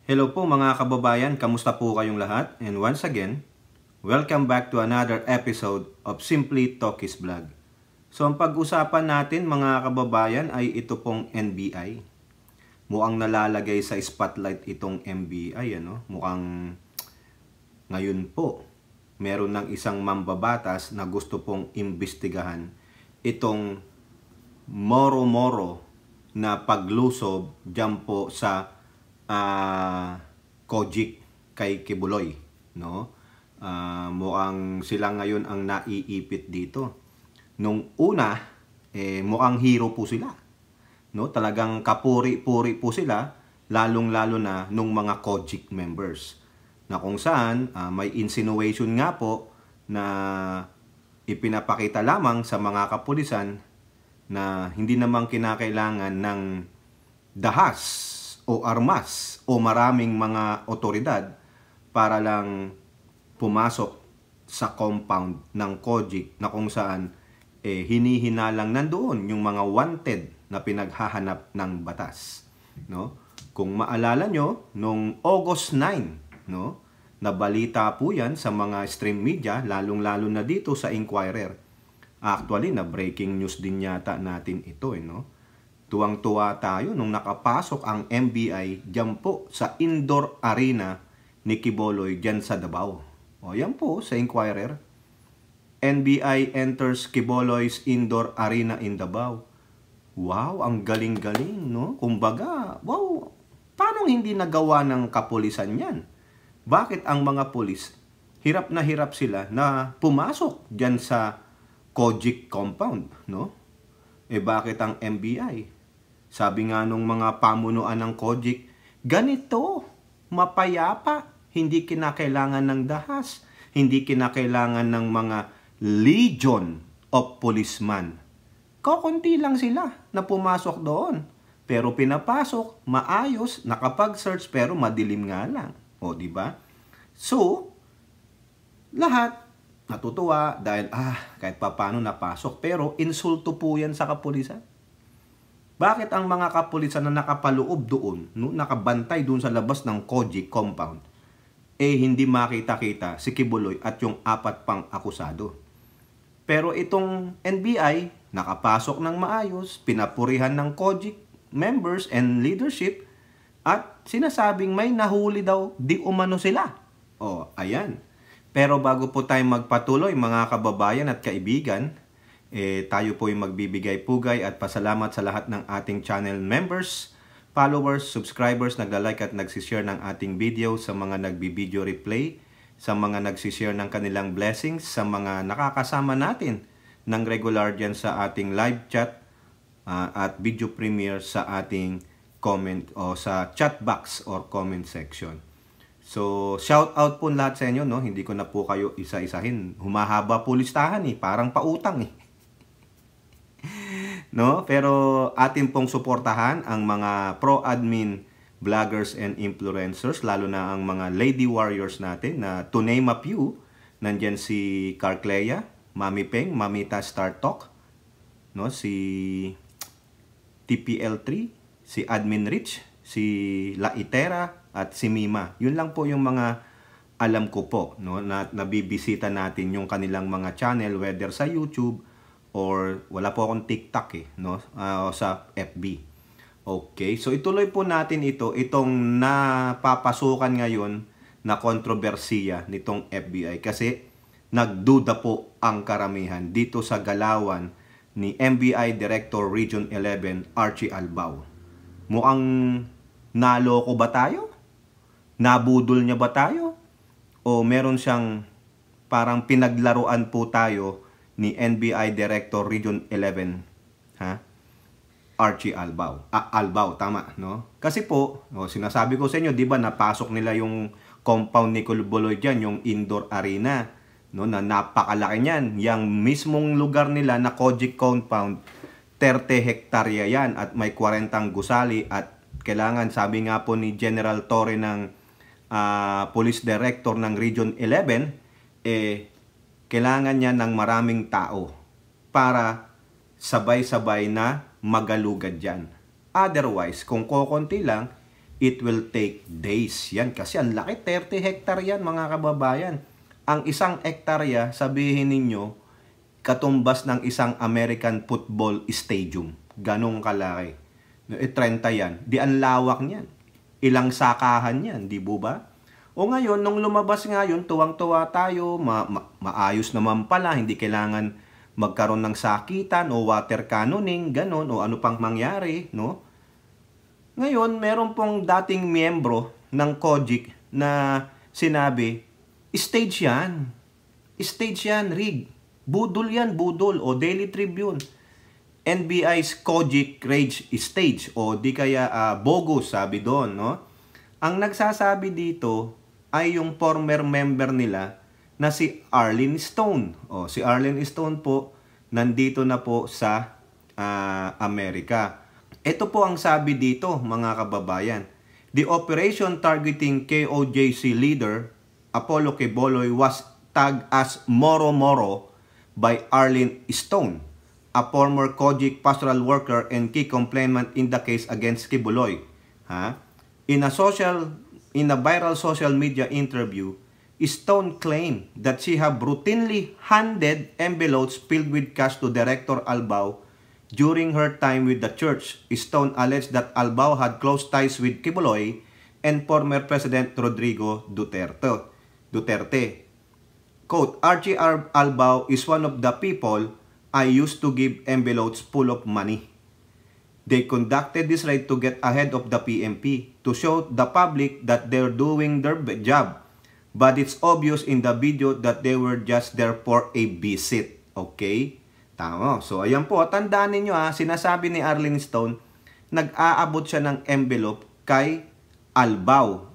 Hello po mga kababayan, kamusta po kayong lahat? And once again, welcome back to another episode of Simply Talkies Vlog. So ang pag-usapan natin mga kababayan ay ito pong NBI. Mukhang nalalagay sa spotlight itong NBI, ano? Mukhang ngayon po, meron ng isang mambabatas na gusto pong imbestigahan itong moro-moro na paglusob dyan po sa Kojik kay Kibuloy, no? Mukhang sila ngayon ang naiipit dito. Nung una, mukhang hero po sila, no? Talagang kapuri-puri po sila, lalong-lalo na nung mga Kojik members. Na kung saan may insinuation nga po na ipinapakita lamang sa mga kapulisan na hindi namang kinakailangan ng dahas o armas o maraming mga otoridad para lang pumasok sa compound ng Kojik na kung saan hinihinalang nandoon yung mga wanted na pinaghahanap ng batas, no? Kung maalala nyo, nung August 9, no, nabalita po yan sa mga stream media, lalong-lalo na dito sa Inquirer. Actually, na breaking news din yata natin ito, no? Tuwang-tuwa tayo nung nakapasok ang NBI dyan po sa indoor arena ni Quiboloy dyan sa Davao. O yan po sa Inquirer. NBI enters Quiboloy's indoor arena in Davao. Wow, ang galing-galing, no? Kumbaga, wow, paano hindi nagawa ng kapulisan yan? Bakit ang mga pulis, hirap na hirap sila na pumasok dyan sa Kojik compound, no? Bakit ang NBI? Sabi nga nung mga pamunuan ng Kojik, ganito, mapayapa, hindi kinakailangan ng dahas, hindi kinakailangan ng mga legion of policemen. Kakunti lang sila na pumasok doon. Pero pinapasok, maayos, nakapag-search pero madilim nga lang. O, di ba? So, lahat natutuwa dahil kahit paano napasok. Pero insulto po yan sa kapulisan. Bakit ang mga kapulisan na nakapaloob doon, no, nakabantay doon sa labas ng Kojik compound, hindi makita-kita si Kibuloy at yung 4 pang akusado? Pero itong NBI, nakapasok ng maayos, pinapurihan ng Kojik members and leadership, at sinasabing may nahuli daw, di umano sila. O, ayan. Pero bago po tayo magpatuloy, mga kababayan at kaibigan, tayo po yung magbibigay pugay at pasalamat sa lahat ng ating channel members, followers, subscribers, nagla-like at nagsishare ng ating video, sa mga nagbi-video replay, sa mga nagsishare ng kanilang blessings, sa mga nakakasama natin ng regular dyan sa ating live chat at video premiere sa ating comment o sa chat box or comment section. So, shout out po lahat sa inyo, no? Hindi ko na po kayo isa-isahin. Humahaba po listahan parang pautang no? Pero atin pong suportahan ang mga pro-admin vloggers and influencers, lalo na ang mga lady warriors natin na to name a few, nandyan si Carclea, Mami Peng, Mamita Star Talk, no? Si TPL3, si Admin Rich, si La Itera, at si Mima. Yun lang po yung mga alam ko po, no, na nabibisita natin yung kanilang mga channel, whether sa YouTube or wala po akong TikTok no, sa FB. Okay, so ituloy po natin itong napapasukan ngayon na kontrobersiya nitong FBI kasi nagduda po ang karamihan dito sa galawan ni NBI Director Region 11 Archie Albao. Mukhang naloko ba tayo? Nabudol niya ba tayo? O meron siyang parang pinaglaruan po tayo ni NBI Director Region 11, Archie Albao. Albao, tama, no? Kasi po, sinasabi ko sa inyo, di ba, napasok nila yung compound ni Kibuloy dyan, yung indoor arena, no, na napakalaki niyan. Yang mismong lugar nila na Kojik compound, 30 hektarya yan at may 40 gusali at kailangan, sabi nga po ni General Torre ng Police Director ng Region 11, kailangan niya ng maraming tao para sabay-sabay na magalugad dyan. Otherwise, kung kokonti lang, it will take days. Yan, kasi ang laki, 30 hectare yan mga kababayan. Ang isang hektarya, sabihin ninyo, katumbas ng isang American football stadium. Ganong kalaki. 30 yan. Di ang lawak niyan. Ilang sakahan yan, di ba? O ngayon, nung lumabas ngayon, tuwang-tuwa tayo, maayos naman pala, hindi kailangan magkaroon ng sakitan o water cannoning, ganon, o ano pang mangyari, no? Ngayon, meron pong dating miyembro ng COGIC na sinabi, stage yan. Stage yan, rig. Budol yan, budol. O Daily Tribune. NBI's COGIC Rage Stage. O di kaya bogus, sabi doon, no? Ang nagsasabi dito ay yung former member nila na si Arlene Stone. O, si Arlene Stone po, nandito na po sa Amerika. Ito po ang sabi dito, mga kababayan. The operation targeting KOJC leader Apollo Quiboloy was tagged as Moro Moro by Arlene Stone, a former COGIC pastoral worker and key complainant in the case against Quiboloy. In a viral social media interview, Stone claimed that she had routinely handed envelopes filled with cash to Director Albao during her time with the church. Stone alleged that Albao had close ties with Quiboloy and former President Rodrigo Duterte. Quote, Archie Albao is one of the people I used to give envelopes full of money. They conducted this raid to get ahead of the PNP, to show the public that they're doing their job. But it's obvious in the video that they were just there for a visit. Okay? Tama. So, ayan po. Tandaan ninyo sinasabi ni Arlene Stone, nag-aabot siya ng envelope kay Albao.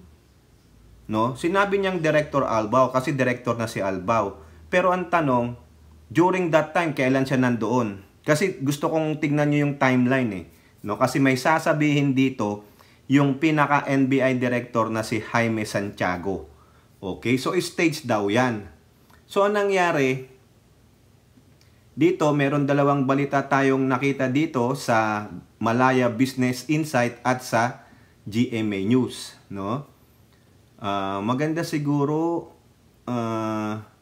No? Sinabi niyang Director Albao kasi director na si Albao. Pero ang tanong, during that time, kailan siya nandoon? Kasi gusto kong tignan niyo yung timeline No? Kasi may sasabihin dito yung pinaka-NBI director na si Jaime Santiago. Okay? So, stage daw yan. So, anong nangyari? Dito, meron dalawang balita tayong nakita dito sa Malaya Business Insight at sa GMA News. No? Maganda siguro,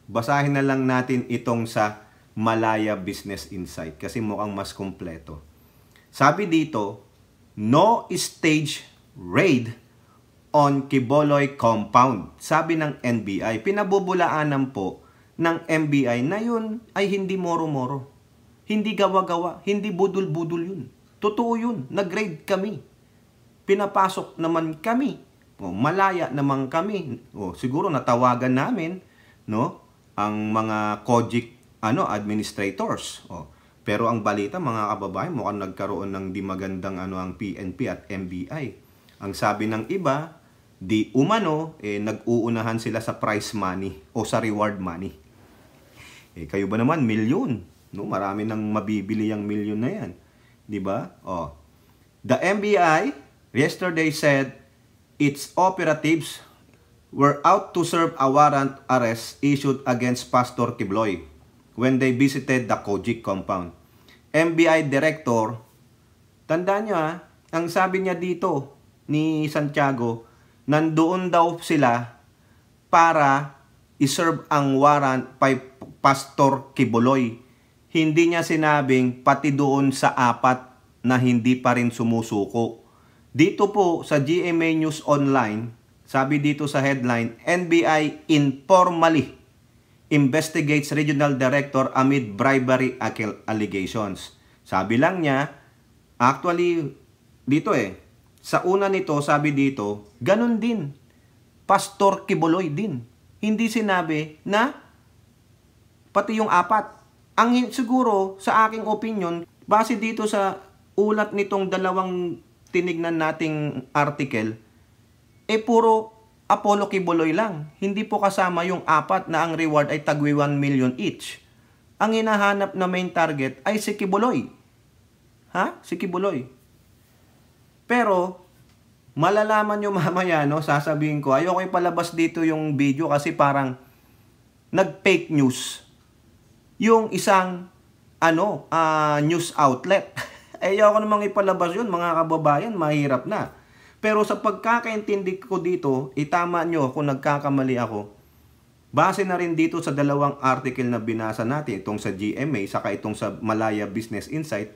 basahin na lang natin itong sa Malaya Business Insight kasi mukhang mas kumpleto. Sabi dito, no stage raid on Quiboloy compound. Sabi ng NBI, pinabubulaanan po ng NBI na yun ay hindi moro-moro. Hindi gawa-gawa, hindi budol-budol yun. Totoo yun, nag-raid kami. Pinapasok naman kami. Malaya naman kami. Siguro natawagan namin, no, ang mga COGIC administrators. Pero ang balita, mga kababayan, mukhang nagkaroon ng di magandang ang PNP at NBI. Ang sabi ng iba, di umano, nag-uunahan sila sa prize money o sa reward money. Kayo ba naman, milyon? No? Marami nang mabibili ang milyon na yan. Di ba? The NBI yesterday said its operatives were out to serve a warrant arrest issued against Pastor Quiboloy when they visited the COGIC compound. NBI Director, tandaan nyo ang sabi niya dito ni Santiago, nandoon daw sila para iserve ang warrant kay Pastor Quiboloy. Hindi niya sinabing pati doon sa apat na hindi pa rin sumusuko. Dito po sa GMA News Online, sabi dito sa headline, NBI informally investigates regional director amid bribery allegations. Sabi lang niya, actually, dito sa una nito, sabi dito, ganun din. Pastor Quiboloy din. Hindi sinabi na pati yung apat. Ang siguro, sa aking opinion, base dito sa ulat nitong dalawang tinignan nating article, puro Apollo Quiboloy lang. Hindi po kasama yung apat na ang reward ay tagwi 1 million each. Ang hinahanap na main target ay si Quiboloy. Si Quiboloy. Pero, malalaman nyo mamaya, sasabihin ko, ayoko ipalabas dito yung video kasi parang nag-fake news. Yung isang, news outlet. Ayoko namang ipalabas yun, mga kababayan, mahirap na. Pero sa pagkakaintindi ko dito, itama nyo kung nagkakamali ako, base na rin dito sa dalawang article na binasa natin, itong sa GMA, saka itong sa Malaya Business Insight,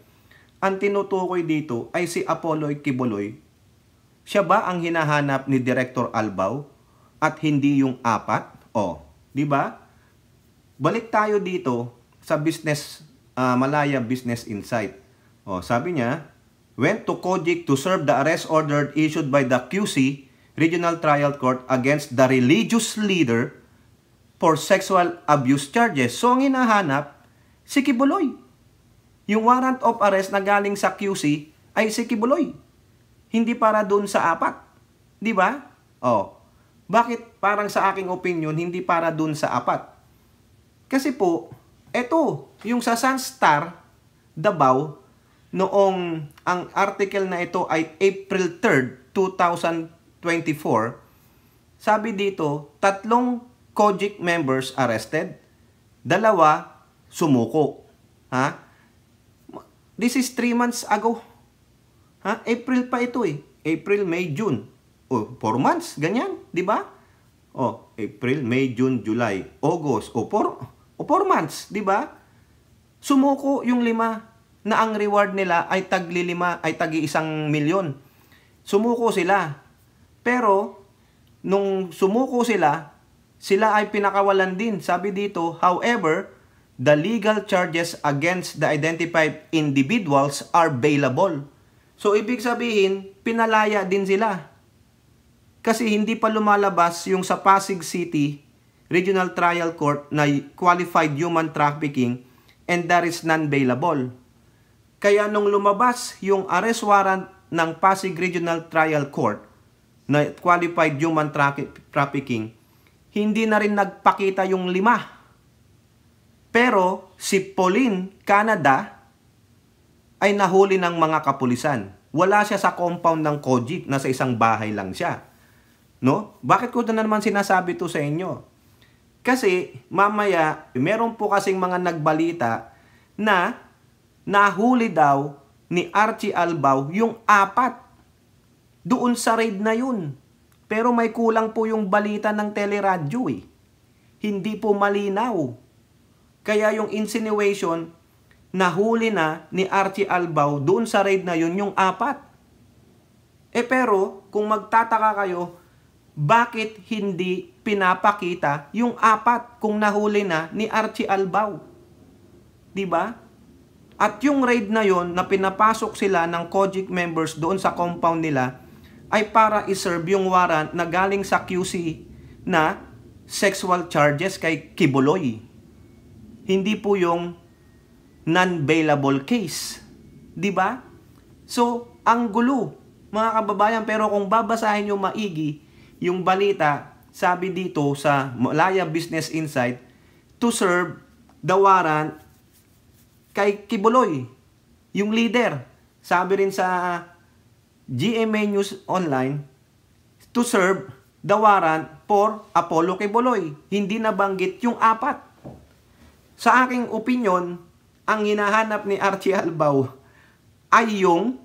ang tinutukoy dito ay si Apollo Quiboloy. Siya ba ang hinahanap ni Director Albao at hindi yung apat? O, di ba? Balik tayo dito sa Malaya Business Insight. O, sabi niya, went to COGIC to serve the arrest order issued by the QC Regional Trial Court against the religious leader for sexual abuse charges. So, ang hinahanap, si Quiboloy. Yung warrant of arrest na galing sa QC ay si Quiboloy. Hindi para dun sa apat. Di ba? Oh. Bakit parang sa aking opinion, hindi para dun sa apat? Kasi po, eto, yung sa Sunstar, Davao, noong ang article na ito ay April 3rd, 2024, sabi dito, 3 COGIC members arrested, 2 sumuko. Ha? This is 3 months ago. Ha? April pa ito eh. April, May, June. O, 4 months, ganyan, di ba? O, April, May, June, July, August, o 4 months, di ba? Sumuko yung 5 na ang reward nila ay tagi 1 milyon. Sumuko sila. Pero, nung sumuko sila ay pinakawalan din. Sabi dito, however, the legal charges against the identified individuals are bailable. So, ibig sabihin, pinalaya din sila. Kasi hindi pa lumalabas yung sa Pasig City Regional Trial Court na qualified human trafficking and there is non-bailable. Kaya nung lumabas yung arrest warrant ng Pasig Regional Trial Court na qualified human trafficking, hindi na rin nagpakita yung 5. Pero si Pauline Canada ay nahuli ng mga kapulisan. Wala siya sa compound ng COGIC, nasa isang bahay lang siya. No? Bakit ko na naman sinasabi to sa inyo? Kasi mamaya, meron po kasing mga nagbalita na nahuli daw ni Archie Albao yung 4 doon sa raid na yun. Pero may kulang po yung balita ng teleradyo eh. Hindi po malinaw. Kaya yung insinuation, nahuli na ni Archie Albao doon sa raid na yun yung 4. Pero kung magtataka kayo, bakit hindi pinapakita yung 4 kung nahuli na ni Archie Albao? Diba? At yung raid na yon na pinapasok sila ng COGIC members doon sa compound nila ay para iserve yung warrant na galing sa QC na sexual charges kay Quiboloy. Hindi po yung non-bailable case. Diba? So, ang gulo, mga kababayan. Pero kung babasahin nyo maigi yung balita, sabi dito sa Malaya Business Insight, to serve the warrant kay Quiboloy, yung leader. Sabi rin sa GMA News Online, to serve the warrant for Apollo Quiboloy. Hindi nabanggit yung 4. Sa aking opinion, ang hinahanap ni Archie Albao ay yung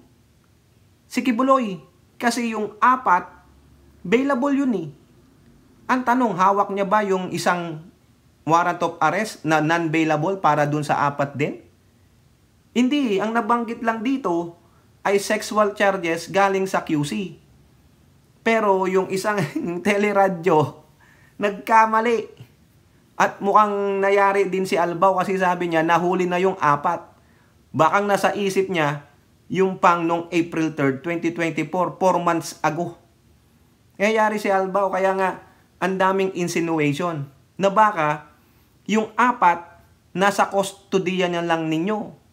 si Quiboloy. Kasi yung 4, bailable yun eh. Ang tanong, hawak niya ba yung isang warrant of arrest na non-bailable para dun sa 4 din? Hindi, ang nabanggit lang dito ay sexual charges galing sa QC. Pero yung isang teleradyo, nagkamali. At mukhang nayari din si Albao kasi sabi niya, nahuli na yung 4. Bakang nasa isip niya, yung pang nung April 3rd, 2024, 4 months ago. Nayari si Albao, kaya nga, ang daming insinuation na baka yung 4 nasa kustodiya niya lang ninyo.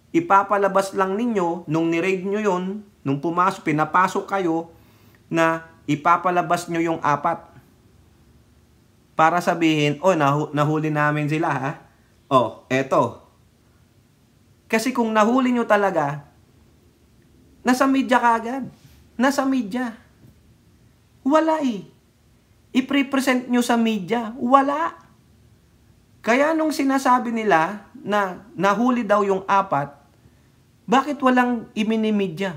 Ipapalabas lang ninyo nung ni-raid nyo yun, nung pinapasok kayo, na ipapalabas nyo yung 4. Para sabihin, nahuli namin sila ha. Eto. Kasi kung nahuli nyo talaga, nasa media ka agad. Nasa media. Wala eh. I-present nyo sa media. Wala. Kaya nung sinasabi nila na nahuli daw yung 4, bakit walang iminimidya?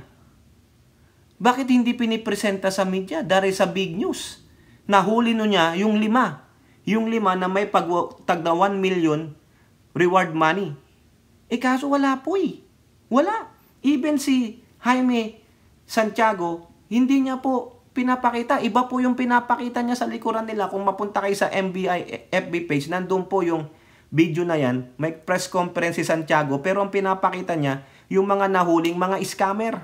Bakit hindi pinipresenta sa media? Dari sa big news. Nahuli no niya yung 5. Yung 5 na may tagda 1 million reward money. Kaso wala po eh. Wala. Even si Jaime Santiago, hindi niya po pinapakita. Iba po yung pinapakita niya sa likuran nila. Kung mapunta kayo sa MBI FB page, nandun po yung video na yan. May press conference si Santiago, pero ang pinapakita niya, yung mga nahuling mga scammer.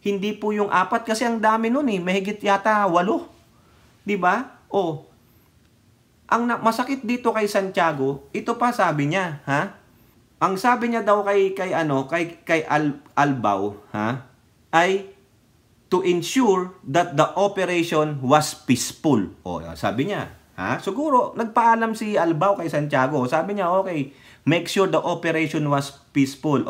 Hindi po yung 4 kasi ang dami nun eh. Mahigit yata 8. Diba? Ang masakit dito kay Santiago, ito pa sabi niya, ha? Ang sabi niya daw kay Albao, ha? Ay to ensure that the operation was peaceful. Sabi niya, ha? Siguro nagpaalam si Albao kay Santiago. Sabi niya, okay, make sure the operation was peaceful.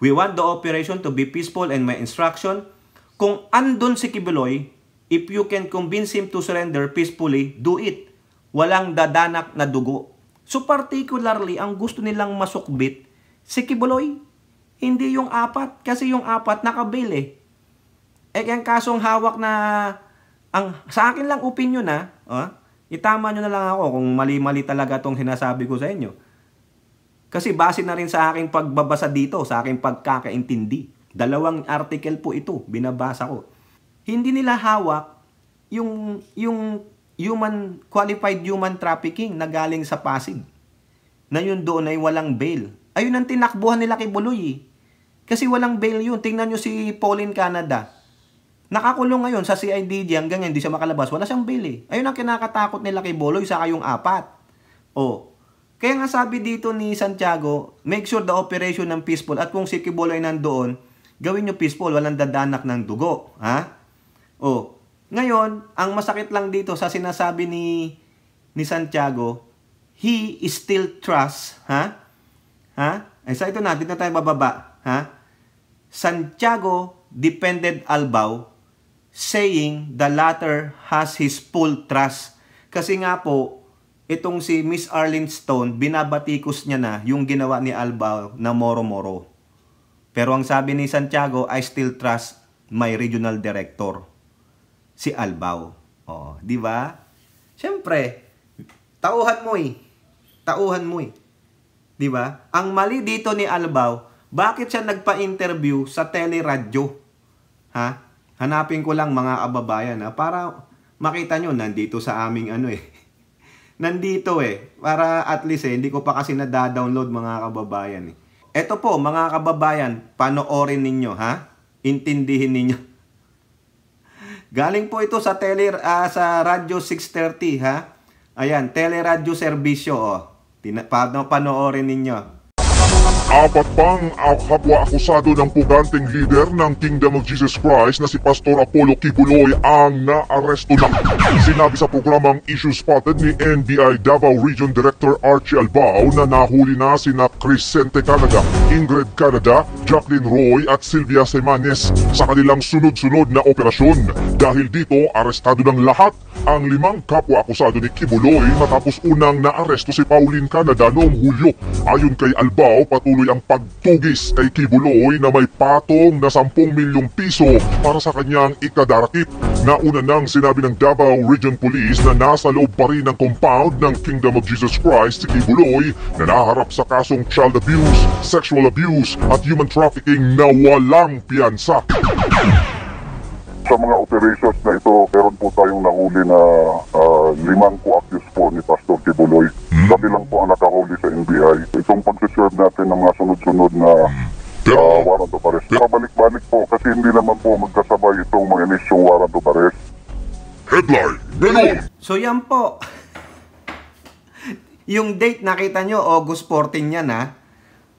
We want the operation to be peaceful and my instruction, kung andun si Kibuloy, if you can convince him to surrender peacefully, do it. Walang dadanak na dugo. So particularly, ang gusto nilang masukbit, si Kibuloy. Hindi yung 4. Kasi yung 4 nakabail eh. Ang kasong hawak na, sa akin lang opinion itama nyo na lang ako kung mali-mali talaga itong sinasabi ko sa inyo. Kasi base na rin sa aking pagbabasa dito, sa aking pagkakaintindi. 2 article po ito, binabasa ko. Hindi nila hawak yung qualified human trafficking na galing sa Pasig. Na yun doon ay walang bail. Ayun ang tinakbuhan nila kay Buloy eh. Kasi walang bail yun. Tingnan nyo si Pauline Canada. Nakakulong ngayon sa CIDG hanggang hindi siya makalabas. Wala siyang bail eh. Ayun ang kinakatakot nila kay Buloy sa kayong 4. Kaya nga sabi dito ni Santiago, make sure the operation ng peaceful. At kung si Kibuloy nandoon, gawin nyo peaceful, walang dadanak ng dugo. Ha? Ngayon, ang masakit lang dito sa sinasabi ni Santiago, he still trusts, sa ito na, dito tayo bababa, Santiago defended Albao, saying the latter has his full trust. Kasi nga po, itong si Miss Arlene Stone, binabatikos niya na yung ginawa ni Albao na moro-moro. Pero ang sabi ni Santiago, I still trust my regional director, si Albao. Di ba? Siyempre, tauhan mo eh. Tauhan mo eh. Di ba? Ang mali dito ni Albao, bakit siya nagpa-interview sa teleradyo? Hanapin ko lang mga kababayan para makita nyo, nandito sa aming nandito para at least hindi ko pa kasi nada-download mga kababayan eh. Ito po mga kababayan, panoorin ninyo intindihin ninyo. Galing po ito sa sa Radyo 630 Ayan, teleradyo serbisyo panoorin ninyo. 4 pang kapwa-akusado ng puganteng leader ng Kingdom of Jesus Christ na si Pastor Apollo Kibuloy ang naaresto na. Sinabi sa programang Issue Spotted ni NBI Davao Region Director Archie Albao na nahuli na sina Crescente Canada, Ingrid Canada, Jacqueline Roy at Sylvia Semanes sa kanilang sunod-sunod na operasyon. Dahil dito, arestado ng lahat ang 5 kapwa-akusado ni Kibuloy matapos unang naaresto si Pauline Canada noong Hulyo. Ayon kay Albao, patuloy ang pagtugis kay Kibuloy na may patong na 10 milyong piso para sa kanyang ikadarakip. Nauna nang sinabi ng Davao Region Police na nasa loob pa rin ng compound ng Kingdom of Jesus Christ si Kibuloy na naharap sa kasong child abuse, sexual abuse at human trafficking na walang piyansa. Sa mga operations na ito, meron po tayong nahuli na 5 co-accused po ni Pastor Kibuloy. Kabilang po ang nakahuli sa NBI. Itong pag-serve natin ng mga sunod-sunod na warrant of arrest. Pabalik-balik po kasi hindi naman po magkasabay itong mga inisyong warrant of arrest. Headline, Ganon! So yan po. Yung date nakita nyo, August 14 yan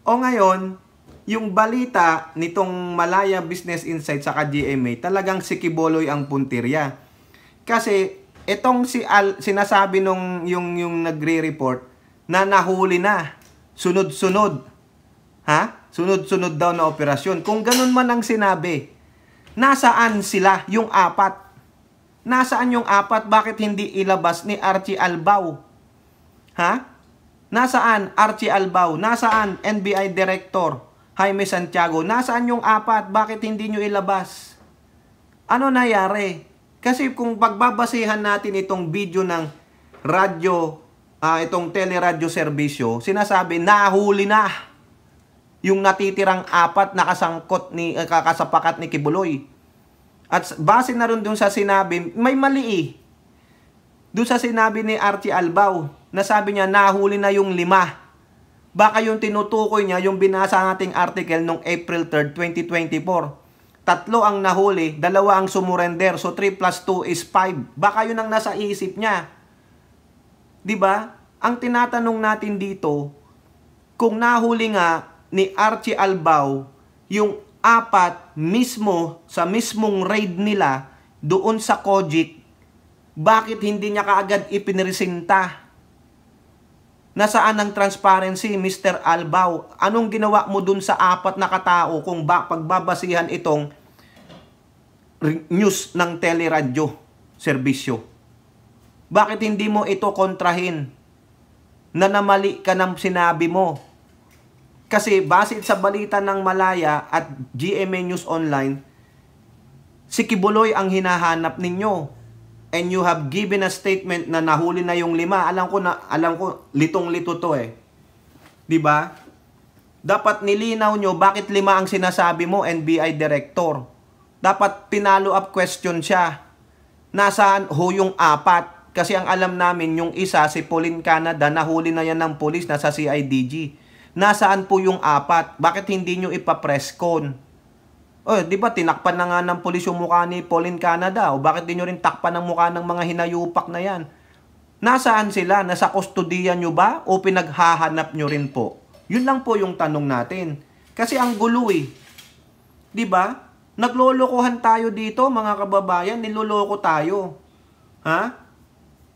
O ngayon, yung balita nitong Malaya Business Insight sa GMA, talagang si Kibuloy ang puntirya. Kasi itong sinasabi nung yung nagre-report na nahuli na, sunod-sunod. Sunod-sunod daw na operasyon. Kung ganun man ang sinabi, nasaan sila, yung 4? Nasaan yung 4? Bakit hindi ilabas ni Archie Albao? Nasaan Archie Albao? Nasaan NBI Director Jaime Santiago? Nasaan yung 4? Bakit hindi nyo ilabas? Ano nangyari? Kasi kung pagbabasihan natin itong video ng radyo, itong teleradyo serbisyo, sinasabi nahuli na yung natitirang 4 na kasangkot ni kasapakat ni Kibuloy. At base na rin dun sa sinabi, may mali eh. Dun sa sinabi ni Archie Albao, na sabi niya nahuli na yung 5. Baka yung tinutukoy niya, yung binasa nating article nung April 3rd, 2024. 3 ang nahuli, 2 ang sumurrender. So 3 plus 2 is 5. Baka yun ang nasa isip niya. 'Di ba? Ang tinatanong natin dito, kung nahuli nga ni Archie Albao yung 4 mismo sa mismong raid nila doon sa Cojic, bakit hindi niya kaagad ipinresinta? Nasaan ang transparency, Mr. Albao? Anong ginawa mo dun sa 4 na katao kung pagbabasihan itong news ng teleradyo serbisyo? Bakit hindi mo ito kontrahin na namali ka ng sinabi mo? Kasi base sa balita ng Malaya at GMA News Online, si Kibuloy ang hinahanap ninyo. And you have given a statement na nahuli na yung 5. Alam ko litong-lito to eh. 'Di ba? Dapat nilinaw nyo bakit 5 ang sinasabi mo, NBI director. Dapat pinalo up question siya. Nasaan ho yung 4? Kasi ang alam namin yung isa si Pauline Canada, nahuli na yan ng pulis, nasa CIDG. Nasaan po yung 4? Bakit hindi nyo ipa-press con? Di ba tinakpan na nga ng pulis yung mukha ni Pauline Canada? O bakit di nyo rin takpan ng mukha ng mga hinayupak na yan? Nasaan sila? Nasa kustodiya nyo ba? O pinaghahanap nyo rin po? Yun lang po yung tanong natin. Kasi ang gulo eh. Di ba? Naglolokohan tayo dito mga kababayan. Niloloko tayo. Ha?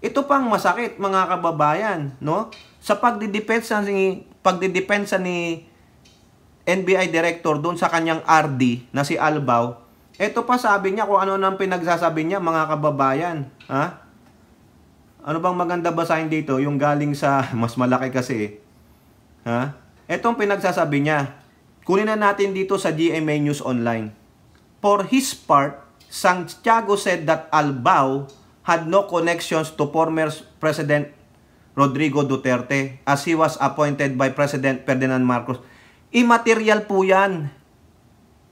Ito pang masakit mga kababayan. No? Sa pagdidepensa ni NBI director doon sa kanyang RD na si Albao, eto pa sabi niya kung ano nang pinagsasabi niya mga kababayan. Ha? Ano bang maganda basahin dito? Yung galing sa mas malaki kasi. Ha? Etong pinagsasabi niya. Kunin na natin dito sa GMA News Online. For his part, Santiago said that Albao had no connections to former President Rodrigo Duterte as he was appointed by President Ferdinand Marcos. Immaterial po yan,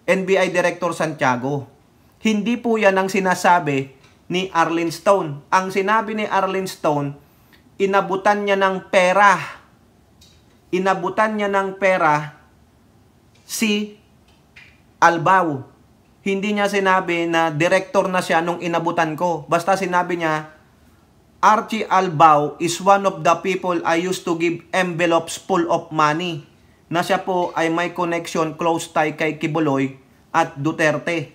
NBI Director Santiago. Hindi po yan ang sinasabi ni Arlene Stone. Ang sinabi ni Arlene Stone, inabutan niya ng pera. Inabutan niya ng pera si Albao. Hindi niya sinabi na director na siya nung inabutan ko. Basta sinabi niya, Archie Albao is one of the people I used to give envelopes full of money. Na siya po ay may connection, close tie kay Kibuloy at Duterte.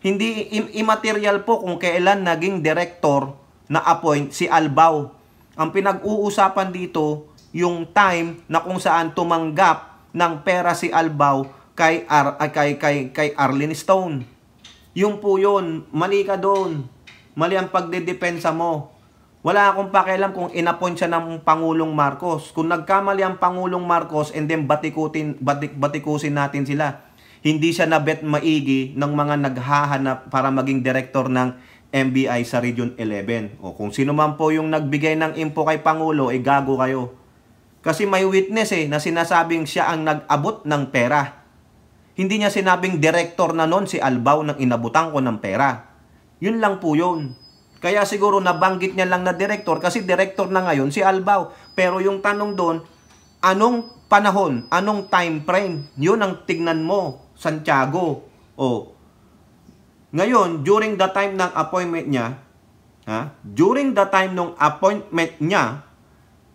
Hindi immaterial po kung kailan naging director na appoint si Albao. Ang pinag-uusapan dito, yung time na kung saan tumanggap ng pera si Albao kay Arlene Stone. Yung po yun, mali ka doon. Mali ang pagdedepensa mo. Wala akong pakialam kung inappoint siya ng Pangulong Marcos. Kung nagkamali ang Pangulong Marcos and then batikusin natin sila. Hindi siya nabet maigi ng mga naghahanap para maging director ng MBI sa Region 11. O kung sino man po yung nagbigay ng info kay Pangulo, gago kayo. Kasi may witness na sinasabing siya ang nag-abot ng pera. Hindi niya sinabing director na nun si Albao nang inabutan ko ng pera. Yun lang po yun. Kaya siguro nabanggit niya lang na director kasi director na ngayon si Albao. Pero yung tanong doon, anong panahon, anong time frame? Yun ang tignan mo, Santiago. Ngayon, during the time ng appointment niya, during the time ng appointment niya,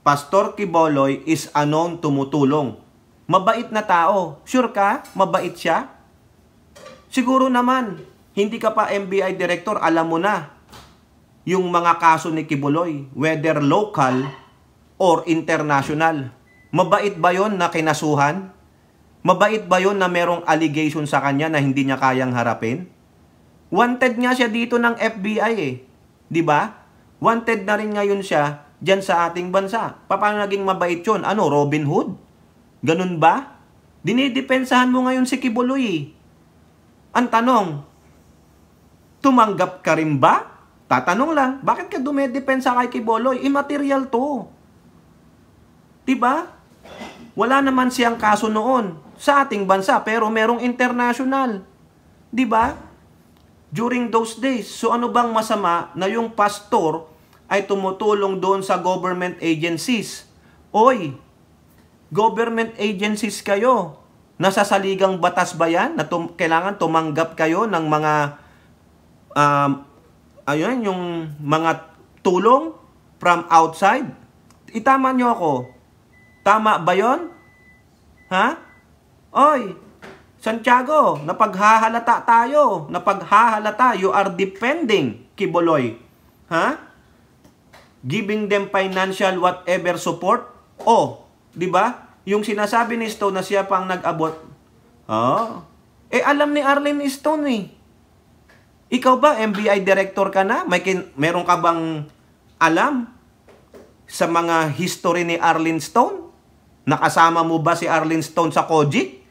Pastor Kibuloy is a known tumutulong. Mabait na tao. Sure ka? Mabait siya? Siguro naman, hindi ka pa MBI director, alam mo na yung mga kaso ni Kibuloy, whether local or international. Mabait ba yon na kinasuhan? Mabait ba yon na merong allegation sa kanya na hindi niya kayang harapin? Wanted nga siya dito ng FBI Di ba? Wanted na rin ngayon siya dyan sa ating bansa. Paano naging mabait yun? Ano, Robin Hood? Ganun ba? Dinidepensahan mo ngayon si Kibuloy. Ang tanong, Tumanggap ka rin ba? Tatanong lang, bakit ka dumedepensa kay Quiboloy? Immaterial to. Diba? Wala naman siyang kaso noon sa ating bansa, pero merong international. Diba? During those days. So ano bang masama na yung pastor ay tumutulong doon sa government agencies? Oy, government agencies kayo. Nasa saligang batas ba yan? Na kailangan tumanggap kayo ng mga yung mga tulong from outside? Itama nyo ako. Tama ba yon? Ha? Oy, Santiago, napaghahalata tayo. Napaghahalata, you are defending Quiboloy. Ha? Giving them financial whatever support. Oh, di ba? Yung sinasabi ni Stone na siya pang nag-abot. Oh. Alam ni Arlene Stone eh. Ikaw ba, NBI director ka na? Meron ka bang alam sa mga history ni Arlene Stone? Nakasama mo ba si Arlene Stone sa COGIC?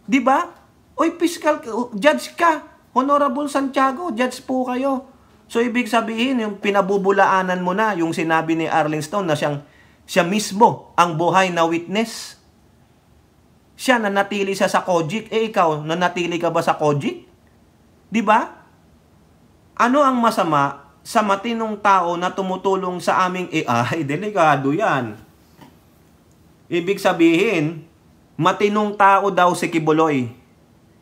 Di ba? Oy, fiscal, judge ka. Honorable Santiago, judge po kayo. So, ibig sabihin, yung pinabubulaanan mo na yung sinabi ni Arlene Stone na siya mismo ang buhay na witness. Siya nanatili sa COGIC. Ikaw, nanatili ka ba sa COGIC? Di ba? Ano ang masama sa matinong tao na tumutulong sa aming AI? Delikado yan. Ibig sabihin, matinong tao daw si Quiboloy.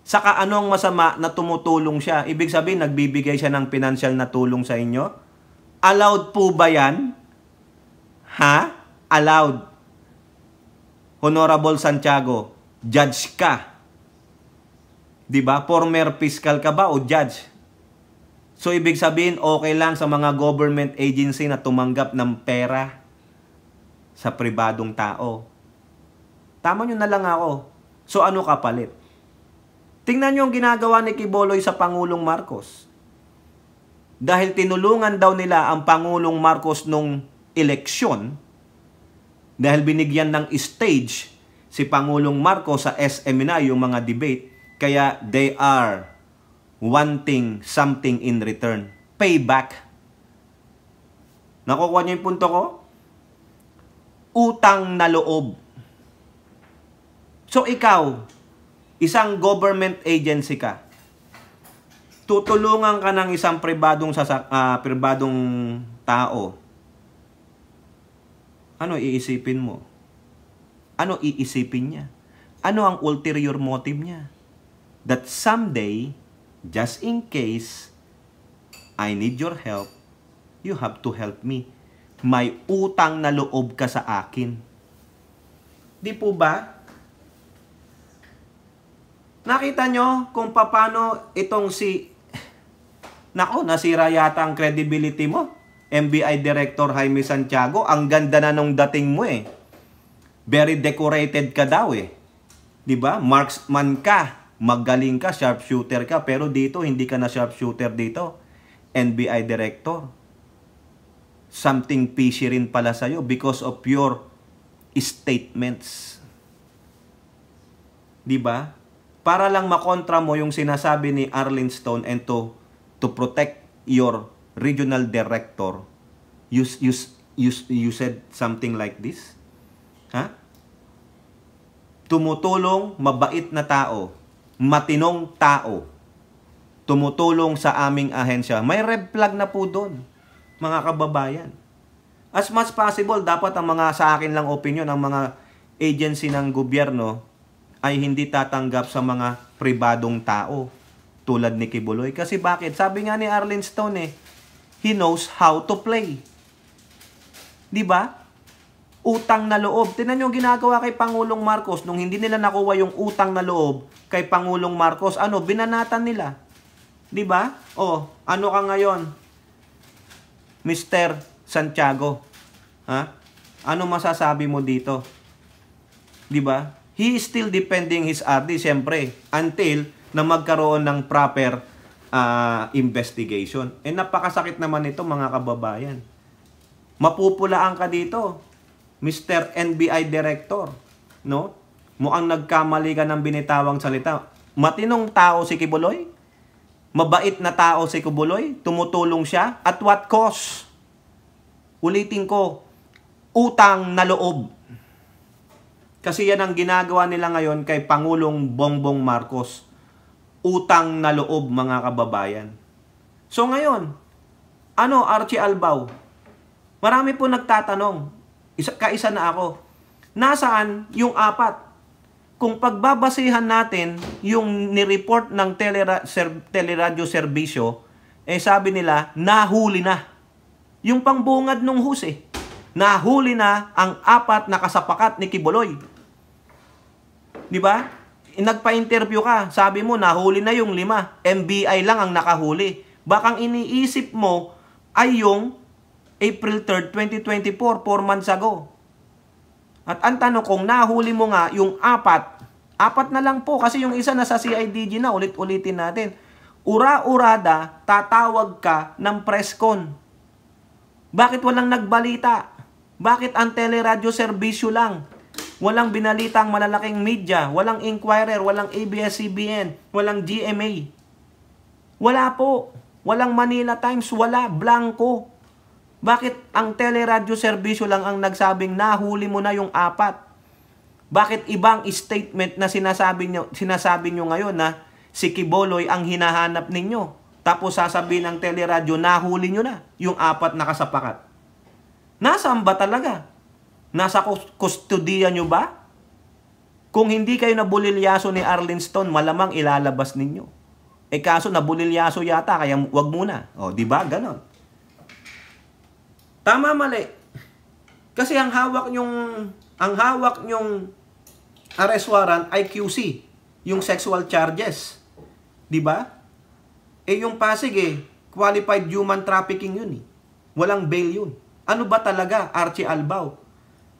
Saka ano ang masama na tumutulong siya? Ibig sabihin, nagbibigay siya ng financial na tulong sa inyo? Allowed po ba yan? Ha? Allowed. Honorable Santiago, judge ka. Diba? Former fiscal ka ba o judge? So, ibig sabihin, okay lang sa mga government agency na tumanggap ng pera sa pribadong tao. Tama nyo na lang ako. So, ano kapalit? Tingnan nyo ang ginagawa ni Quiboloy sa Pangulong Marcos. Dahil tinulungan daw nila ang Pangulong Marcos nung eleksyon, dahil binigyan ng stage si Pangulong Marcos sa SMNI, yung mga debate, kaya they are wanting something in return. Payback. Nakukuha nyo yung punto ko? Utang na loob. So ikaw, isang government agency ka, tutulungan ka ng isang pribadong tao. Ano iisipin mo? Ano iisipin niya? Ano ang ulterior motive niya? That someday, just in case I need your help, you have to help me. May utang na loob ka sa akin. Di po ba? Nakita nyo kung paano itong nasira yata ang credibility mo. NBI Director Jaime Santiago, ang ganda na nung dating mo eh. Very decorated ka daw eh. Diba? Marksman ka, magaling ka, sharpshooter ka, pero dito, hindi ka na sharpshooter dito. NBI Director. Something fishy rin pala sa'yo because of your statements. Diba? Para lang makontra mo yung sinasabi ni Arlene Stone and to protect your regional director, you said something like this? Ha? Tumutulong, mabait na tao, matinong tao, tumutulong sa aming ahensya. May red flag na po doon, mga kababayan. As much possible, dapat ang mga sa akin lang opinion, ang mga agency ng gobyerno ay hindi tatanggap sa mga pribadong tao tulad ni Quiboloy. Kasi bakit? Sabi nga ni Arlene Stone he knows how to play. Diba? Utang na loob. Tingnan nyo yung ginagawa kay Pangulong Marcos. Nung hindi nila nakuha yung utang na loob kay Pangulong Marcos, binanatan nila. Diba? Ano ka ngayon? Mr. Santiago. Ha? Ano masasabi mo dito? Diba? He is still defending his RD, siyempre, until na magkaroon ng proper investigation. Napakasakit naman ito, mga kababayan. Mapupulaan ka dito, Mr. NBI Director. No? Mukhang nagkamali ka ng binitawang salita. Matinong tao si Quiboloy. Mabait na tao si Kibuloy, tumutulong siya. At what cost? Ulitin ko, utang na loob. Kasi yan ang ginagawa nila ngayon kay Pangulong Bongbong Marcos. Utang na loob, mga kababayan. So ngayon, ano Archie Albao? Marami po nagtatanong, kaisa na ako, nasaan yung 4? Kung pagbabasihan natin yung nireport ng teleradyo serbisyo, sabi nila, nahuli na. Yung pangbungad nung huse, nahuli na ang 4 na kasapakat ni Kibuloy. Di ba? Nagpa-interview ka, sabi mo, nahuli na yung 5. NBI lang ang nakahuli. Bakang iniisip mo ay yung April 3rd, 2024, 4 months ago. At ang tanong, kung nahuli mo nga yung 4 na lang po kasi yung isa nasa CIDG na, ulit-ulitin natin. Ura-urada, tatawag ka ng press con. Bakit walang nagbalita? Bakit ang teleradyo serbisyo lang? Walang binalita ang malalaking media, walang Inquirer, walang ABS-CBN, walang GMA. Wala po. Walang Manila Times, wala, blanco. Bakit ang teleradyo serbisyo lang ang nagsabing nahuli mo na yung 4? Bakit ibang statement na sinasabi nyo ngayon na si Kibuloy ang hinahanap ninyo? Tapos sasabihin ng teleradyo, nahuli nyo na yung 4 na kasapakat. Nasaan ba talaga? Nasa kustodiya nyo ba? Kung hindi kayo nabulilyaso ni Arlene Stone, malamang ilalabas ninyo. Kaso nabulilyaso yata, kaya wag muna. O, di ba? Ganon. Tama, mali. Kasi ang hawak nyong arrest warrant ay QC, yung sexual charges. 'Di ba? Yung Pasig qualified human trafficking yun . Walang bail yun. Ano ba talaga, Archie Albao?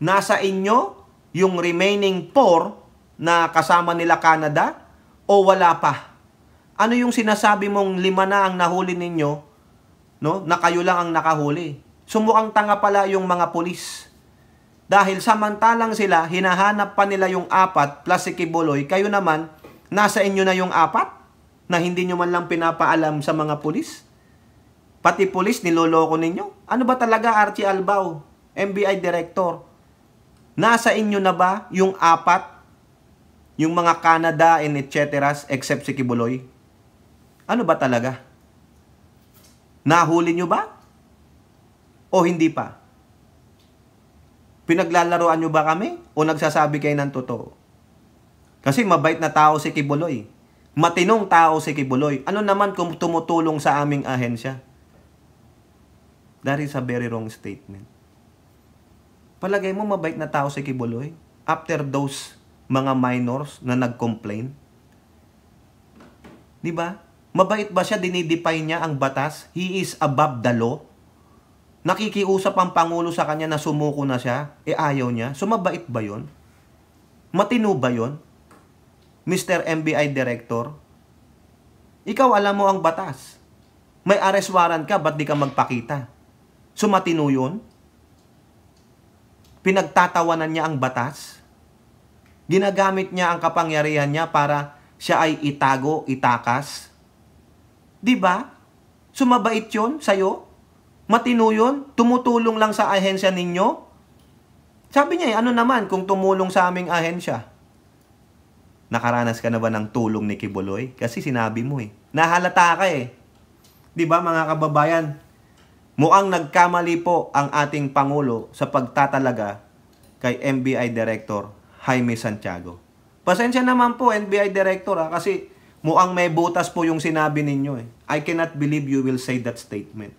Nasa inyo yung remaining 4 na kasama nila Canada o wala pa? Ano yung sinasabi mong 5 na ang nahuli ninyo, no? Na kayo lang ang nakahuli. Sumukhang tanga pala yung mga pulis. Dahil samantalang sila, hinahanap pa nila yung 4 plus si Kibuloy, kayo naman, nasa inyo na yung 4 na hindi nyo man lang pinapaalam sa mga pulis. Pati pulis, niloloko ninyo. Ano ba talaga, Archie Albao, NBI Director? Nasa inyo na ba yung 4? Yung mga Canada and etc. except si Kibuloy? Ano ba talaga? Nahuli nyo ba? O hindi pa? Pinaglalaroan nyo ba kami? O nagsasabi kayo ng totoo? Kasi mabait na tao si Kibuloy. Matinong tao si Kibuloy. Ano naman kung tumutulong sa aming ahensya? That is a very wrong statement. Palagay mo mabait na tao si Kibuloy? After those mga minors na nag-complain? Diba? Mabait ba siya? Dinidefine niya ang batas? He is above the law? Nakikiusap ang Pangulo sa kanya na sumuko na siya, ayaw niya. So mabait ba yun? Matino ba yun? Mr. NBI Director? Ikaw alam mo ang batas. May arrest warrant ka, ba't di ka magpakita? So matino yun? Pinagtatawanan niya ang batas? Ginagamit niya ang kapangyarihan niya para siya ay itago, itakas? Diba? So mabait yun sa'yo? Matino yun? Tumutulong lang sa ahensya ninyo? Sabi niya, ano naman kung tumulong sa aming ahensya? Nakaranas ka na ba ng tulong ni Kibuloy? Kasi sinabi mo Nahalata ka Di ba mga kababayan? Mukhang nagkamali po ang ating Pangulo sa pagtatalaga kay NBI Director Jaime Santiago. Pasensya naman po NBI Director kasi mukhang may butas po yung sinabi ninyo I cannot believe you will say that statement.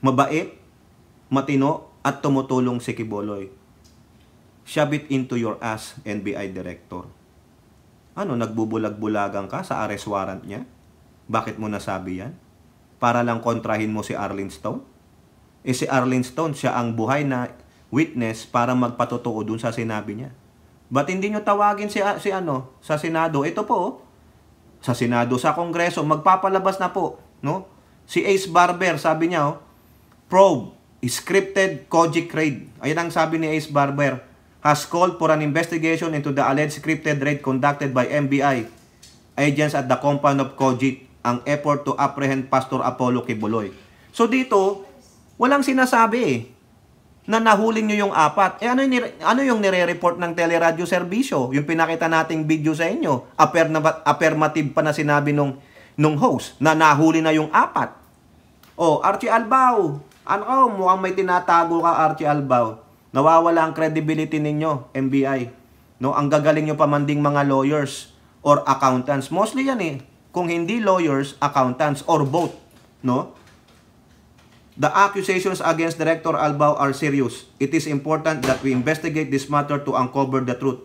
Mabait, matino, at tumutulong si Kibuloy. Shove it into your ass, NBI Director. Ano, nagbubulag-bulagan ka sa arrest warrant niya? Bakit mo nasabi yan? Para lang kontrahin mo si Arlene Stone? Si Arlene Stone, siya ang buhay na witness para magpatotoo dun sa sinabi niya. Ba't hindi nyo tawagin sa Senado? Ito po, sa Senado, sa Kongreso, magpapalabas na po, no? Si Ace Barber, sabi niya, probe, scripted Kojic raid. Ayan ang sabi ni Ace Barber. Has called for an investigation into the alleged scripted raid conducted by NBI agents at the compound of Kojic ang effort to apprehend Pastor Apollo Kibuloy. So dito, walang sinasabi na nahuli nyo yung 4. Ano yung nire-report ng teleradyo serbisyo? Yung pinakita nating video sa inyo. Affirmative pa na sinabi nung host na nahuli na yung 4. Archie Albao. Mukhang may tinatago ka, Archie Albao. Nawawala ang credibility ninyo, NBI. No, ang gagaling nyo pa manding mga lawyers or accountants. Mostly yan Kung hindi lawyers, accountants or both, no? The accusations against Director Albao are serious. It is important that we investigate this matter to uncover the truth.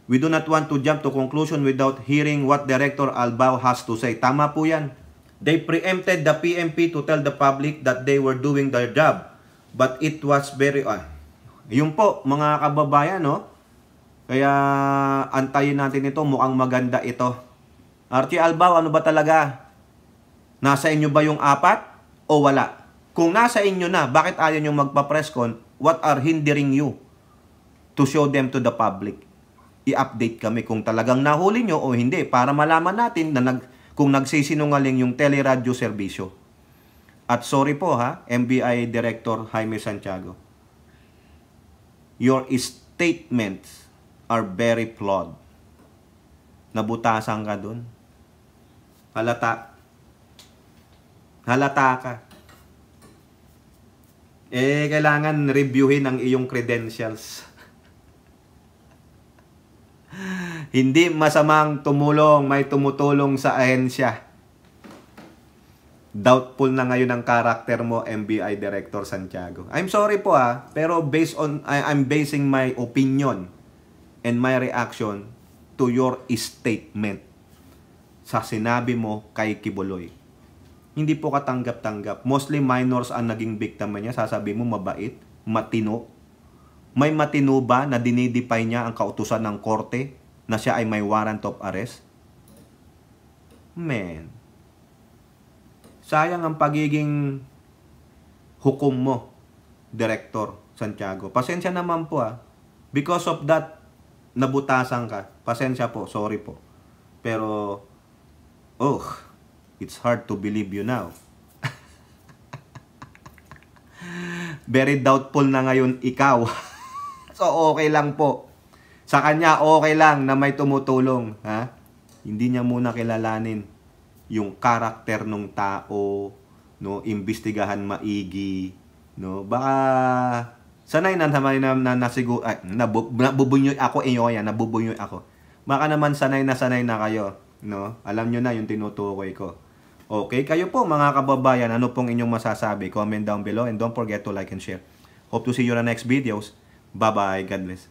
We do not want to jump to conclusion without hearing what Director Albao has to say. Tama po yan. They preempted the PNP to tell the public that they were doing their job. But it was very... Yun po, mga kababayan, no? Kaya antayin natin ito. Mukhang maganda ito. Archie Albao, ano ba talaga? Nasa inyo ba yung 4 o wala? Kung nasa inyo na, bakit ayaw nyo magpa-press con? What are hindering you to show them to the public? I-update kami kung talagang nahuli nyo o hindi para malaman natin na kung nagsisinungaling yung teleradyo serbisyo. At sorry po NBI Director Jaime Santiago. Your statements are very flawed. Nabutasan ka dun. Halata ka. Kailangan reviewin ang iyong credentials. Hindi masamang tumulong, may tumutulong sa ahensya. Doubtful na ngayon ang karakter mo, NBI Director Santiago. I'm sorry po pero I'm basing my opinion and my reaction to your statement sa sinabi mo kay Kibuloy. Hindi po katanggap-tanggap. Mostly minors ang naging biktima niya. Sasabi mo mabait, matino. May matino ba na dinidepay niya ang kautusan ng korte na siya ay may warrant of arrest? Man. Sayang ang pagiging hukom mo, Director Santiago. Pasensya naman po Because of that, nabutasan ka. Pasensya po, sorry po. Pero, it's hard to believe you now. Very doubtful na ngayon ikaw. So, okay lang po. Sa kanya, okay lang na may tumutulong. Hindi niya muna kilalanin yung karakter ng tao, no? Imbestigahan maigi, no? Baka sanay na nasiguro, nabubunyoy ako, nabubunyoy ako. Baka naman sanay na kayo, no? Alam nyo na yung tinutukoy ko. Okay, kayo po mga kababayan, ano pong inyong masasabi? Comment down below and don't forget to like and share. Hope to see you in the next videos. Bye-bye. God bless.